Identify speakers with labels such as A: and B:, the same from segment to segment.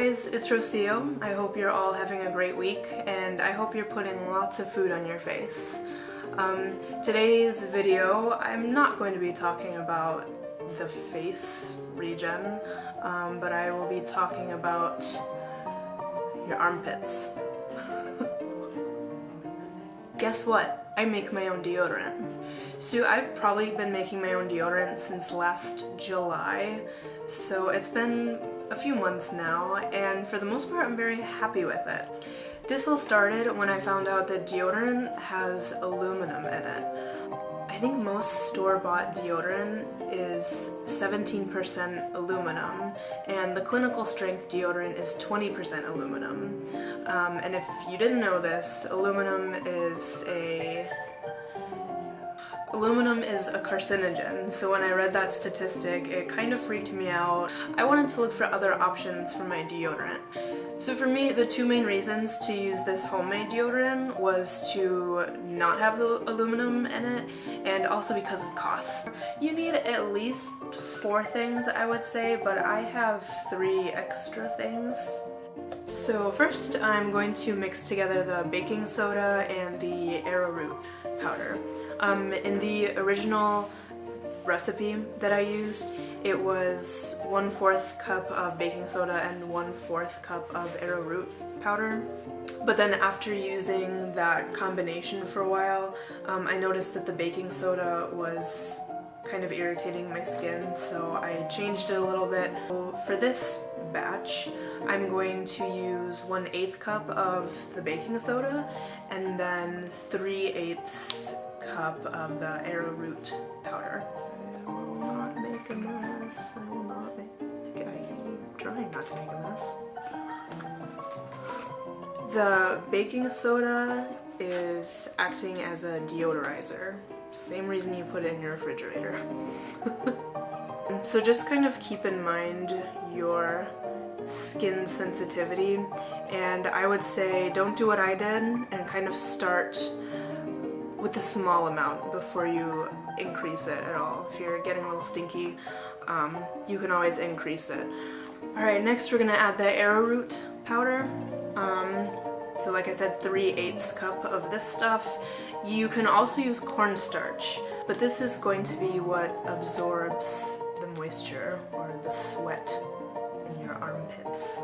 A: guys, it's Rocio. I hope you're all having a great week, and I hope you're putting lots of food on your face. Today's video, I'm not going to be talking about the face region, but I will be talking about your armpits. Guess what? I make my own deodorant. So I've probably been making my own deodorant since last July, so it's been a few months now, and for the most part I'm very happy with it. This all started when I found out that deodorant has aluminum in it. I think most store-bought deodorant is 17% aluminum, and the clinical strength deodorant is 20% aluminum. And if you didn't know this, aluminum is a carcinogen, so when I read that statistic, it kind of freaked me out. I wanted to look for other options for my deodorant. So for me, the two main reasons to use this homemade deodorant was to not have the aluminum in it, and also because of cost. You need at least 4 things, I would say, but I have 3 extra things. So first, I'm going to mix together the baking soda and the arrowroot powder. In the original recipe that I used, it was 1/4 cup of baking soda and 1/4 cup of arrowroot powder. But then after using that combination for a while, I noticed that the baking soda was kind of irritating my skin, so I changed it a little bit. So for this batch, I'm going to use 1/8 cup of the baking soda and then 3/8 cup of the arrowroot powder. I will not make a mess. I will not make... I'm trying not to make a mess. The baking soda is acting as a deodorizer. Same reason you put it in your refrigerator. So just kind of keep in mind your skin sensitivity, and I would say don't do what I did and kind of start with a small amount before you increase it at all. If you're getting a little stinky, you can always increase it. Alright, next we're gonna add the arrowroot powder. So like I said, 3/8 cup of this stuff. You can also use cornstarch, but this is going to be what absorbs the moisture or the sweat in your armpits.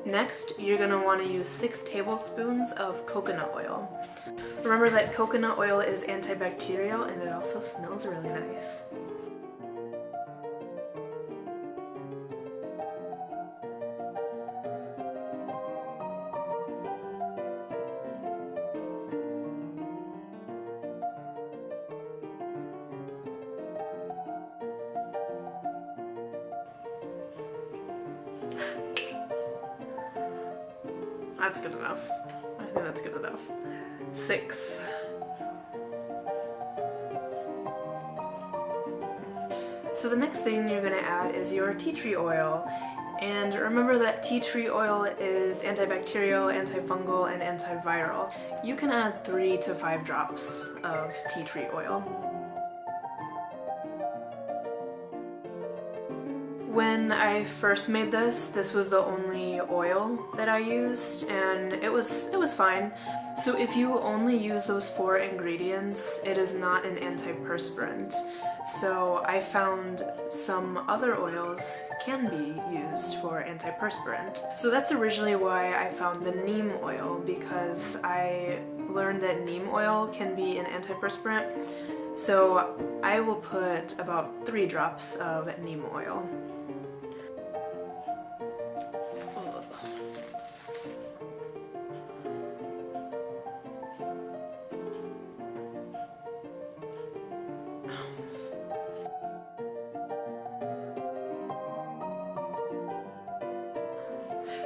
A: Next, you're going to want to use 6 tablespoons of coconut oil. Remember that coconut oil is antibacterial and it also smells really nice. That's good enough. I think that's good enough. 6. So the next thing you're going to add is your tea tree oil. And remember that tea tree oil is antibacterial, antifungal, and antiviral. You can add 3 to 5 drops of tea tree oil. When I first made this was the only oil that I used, and it was fine. So if you only use those 4 ingredients, it is not an antiperspirant. So I found some other oils can be used for antiperspirant. So that's originally why I found the neem oil, because I learned that neem oil can be an antiperspirant. So I will put about 3 drops of neem oil.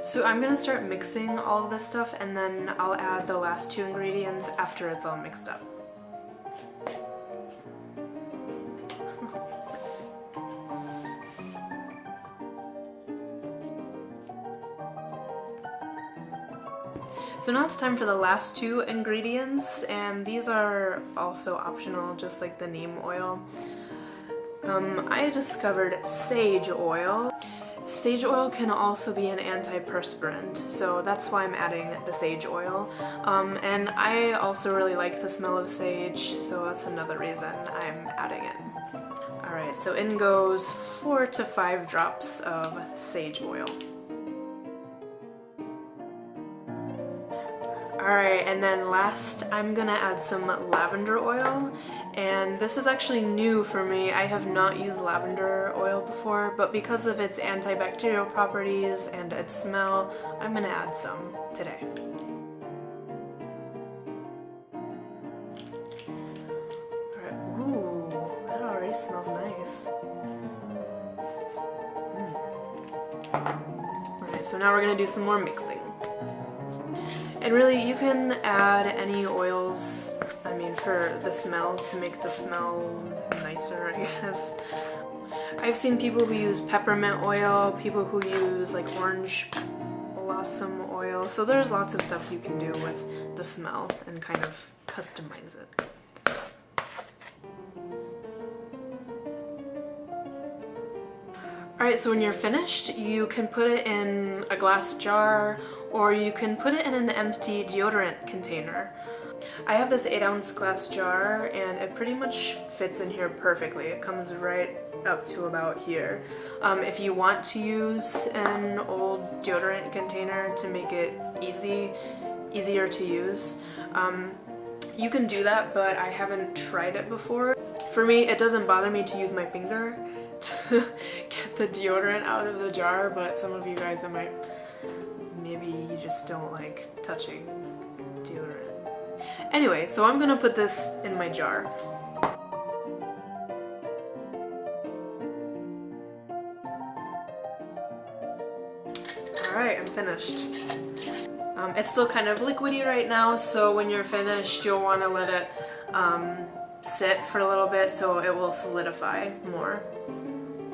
A: So I'm going to start mixing all of this stuff, and then I'll add the last 2 ingredients after it's all mixed up. So now it's time for the last two ingredients, and these are also optional, just like the neem oil. I discovered sage oil. Sage oil can also be an antiperspirant, so that's why I'm adding the sage oil. And I also really like the smell of sage, so that's another reason I'm adding it. Alright, so in goes 4 to 5 drops of sage oil. Alright, and then last I'm gonna add some lavender oil, and this is actually new for me. I have not used lavender oil before, but because of its antibacterial properties and its smell, I'm gonna add some today. Alright, ooh, that already smells nice. Alright, so now we're gonna do some more mixing. And really, you can add any oils, I mean, for the smell, to make the smell nicer, I guess. I've seen people who use peppermint oil, people who use like orange blossom oil, so there's lots of stuff you can do with the smell and kind of customize it. Alright, so when you're finished, you can put it in a glass jar, or you can put it in an empty deodorant container. I have this 8-ounce glass jar, and it pretty much fits in here perfectly. It comes right up to about here. If you want to use an old deodorant container to make it easier to use, you can do that, but I haven't tried it before. For me, it doesn't bother me to use my finger to get the deodorant out of the jar, but some of you guys, maybe you just don't like touching deodorant. Anyway, so I'm gonna put this in my jar. Alright, I'm finished. It's still kind of liquidy right now, so when you're finished, you'll want to let it sit for a little bit so it will solidify more.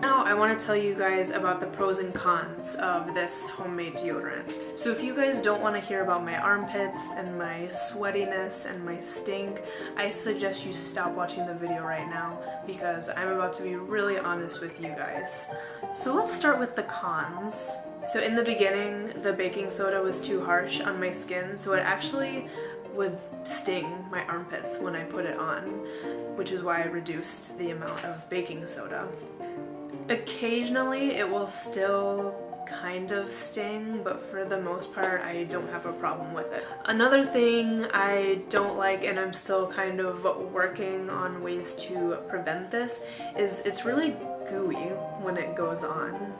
A: Now I want to tell you guys about the pros and cons of this homemade deodorant. So if you guys don't want to hear about my armpits and my sweatiness and my stink, I suggest you stop watching the video right now because I'm about to be really honest with you guys. So let's start with the cons. So in the beginning, the baking soda was too harsh on my skin, so it actually would sting my armpits when I put it on, which is why I reduced the amount of baking soda. Occasionally it will still kind of sting, but for the most part I don't have a problem with it. Another thing I don't like, and I'm still kind of working on ways to prevent this, is it's really gooey when it goes on.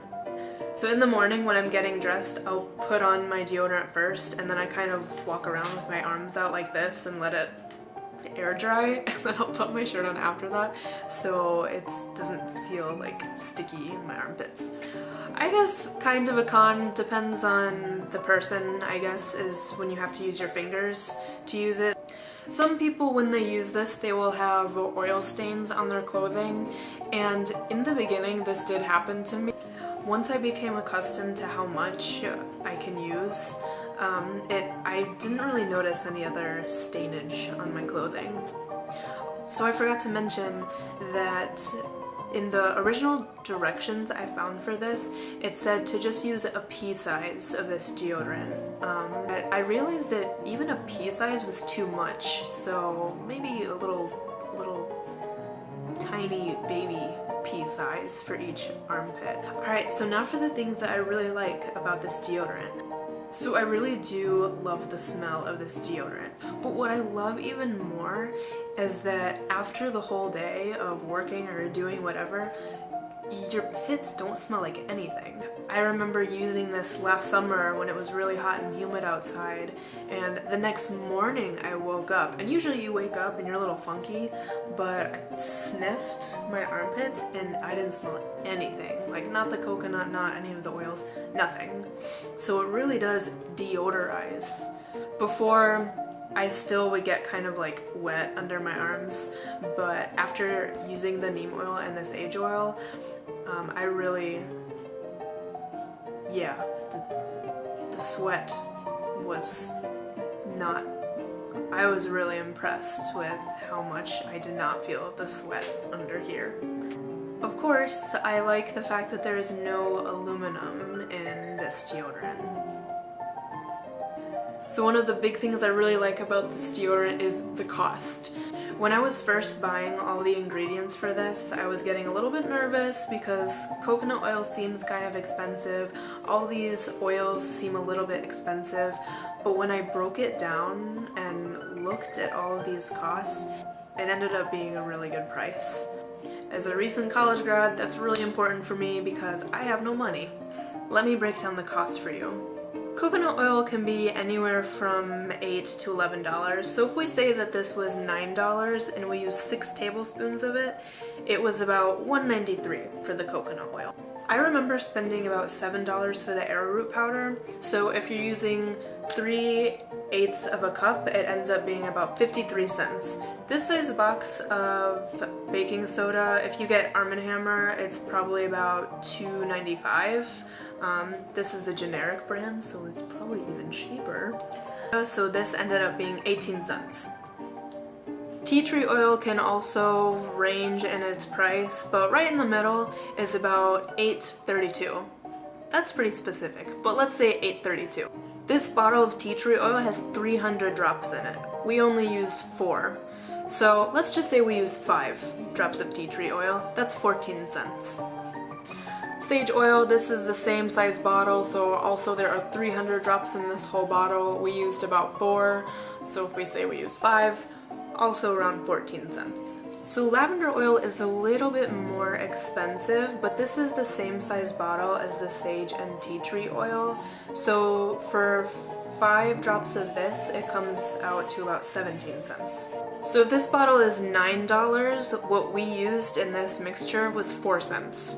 A: So in the morning when I'm getting dressed, I'll put on my deodorant first, and then I kind of walk around with my arms out like this and let it air dry, and then I'll put my shirt on after that so it doesn't feel like sticky in my armpits. I guess kind of a con, depends on the person, I guess, is when you have to use your fingers to use it. Some people, when they use this, they will have oil stains on their clothing, and in the beginning this did happen to me. Once I became accustomed to how much I can use, I didn't really notice any other stainage on my clothing. So I forgot to mention that in the original directions I found for this, it said to just use a pea size of this deodorant. But I realized that even a pea size was too much, so maybe a little tiny baby pea size for each armpit. Alright, so now for the things that I really like about this deodorant. So I really do love the smell of this deodorant, but what I love even more is that after the whole day of working or doing whatever, your pits don't smell like anything. I remember using this last summer when it was really hot and humid outside, and the next morning I woke up, and usually you wake up and you're a little funky, but I sniffed my armpits and I didn't smell anything. Like, not the coconut, not any of the oils, nothing. So it really does deodorize. Before, I still would get kind of like wet under my arms, but after using the neem oil and the sage oil, I really, yeah, the sweat was I was really impressed with how much I did not feel the sweat under here. Of course, I like the fact that there is no aluminum in this deodorant. So one of the big things I really like about this deodorant is the cost. When I was first buying all the ingredients for this, I was getting a little bit nervous because coconut oil seems kind of expensive. All these oils seem a little bit expensive, but when I broke it down and looked at all of these costs, it ended up being a really good price. As a recent college grad, that's really important for me because I have no money. Let me break down the cost for you. Coconut oil can be anywhere from $8 to $11, so if we say that this was $9 and we use 6 tablespoons of it, it was about $1.93 for the coconut oil. I remember spending about $7 for the arrowroot powder, so if you're using 3/8 of a cup, it ends up being about 53 cents. This size box of baking soda, if you get Arm & Hammer, it's probably about $2.95. This is the generic brand, so it's probably even cheaper. So this ended up being 18 cents. Tea tree oil can also range in its price, but right in the middle is about $8.32. That's pretty specific, but let's say $8.32. This bottle of tea tree oil has 300 drops in it. We only use 4. So let's just say we use 5 drops of tea tree oil. That's 14 cents. Sage oil, this is the same size bottle, so also there are 300 drops in this whole bottle. We used about 4, so if we say we use 5, also around 14 cents. So lavender oil is a little bit more expensive, but this is the same size bottle as the sage and tea tree oil. So for 5 drops of this, it comes out to about 17 cents. So if this bottle is $9, what we used in this mixture was 4 cents.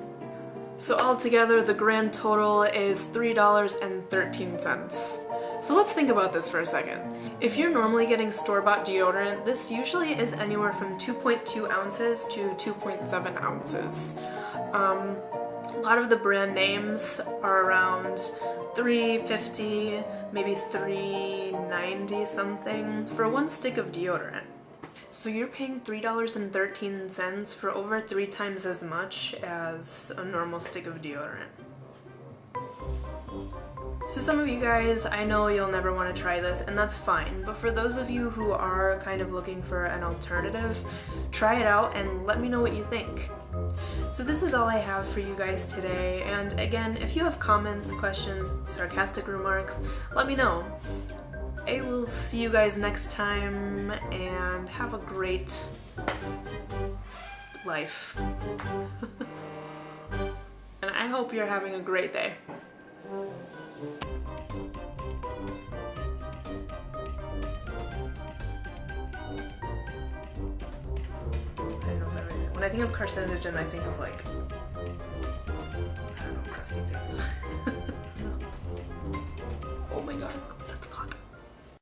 A: So altogether, the grand total is $3.13. So let's think about this for a second. If you're normally getting store-bought deodorant, this usually is anywhere from 2.2 ounces to 2.7 ounces. A lot of the brand names are around $3.50, maybe $3.90 something for 1 stick of deodorant. So you're paying $3.13 for over 3 times as much as a normal stick of deodorant. So some of you guys, I know you'll never want to try this, and that's fine, but for those of you who are kind of looking for an alternative, try it out and let me know what you think. So this is all I have for you guys today, and again, if you have comments, questions, sarcastic remarks, let me know. I will see you guys next time, and have a great life. And I hope you're having a great day. When I think of carcinogen, I think of like, I don't know, crusty things. Oh my god.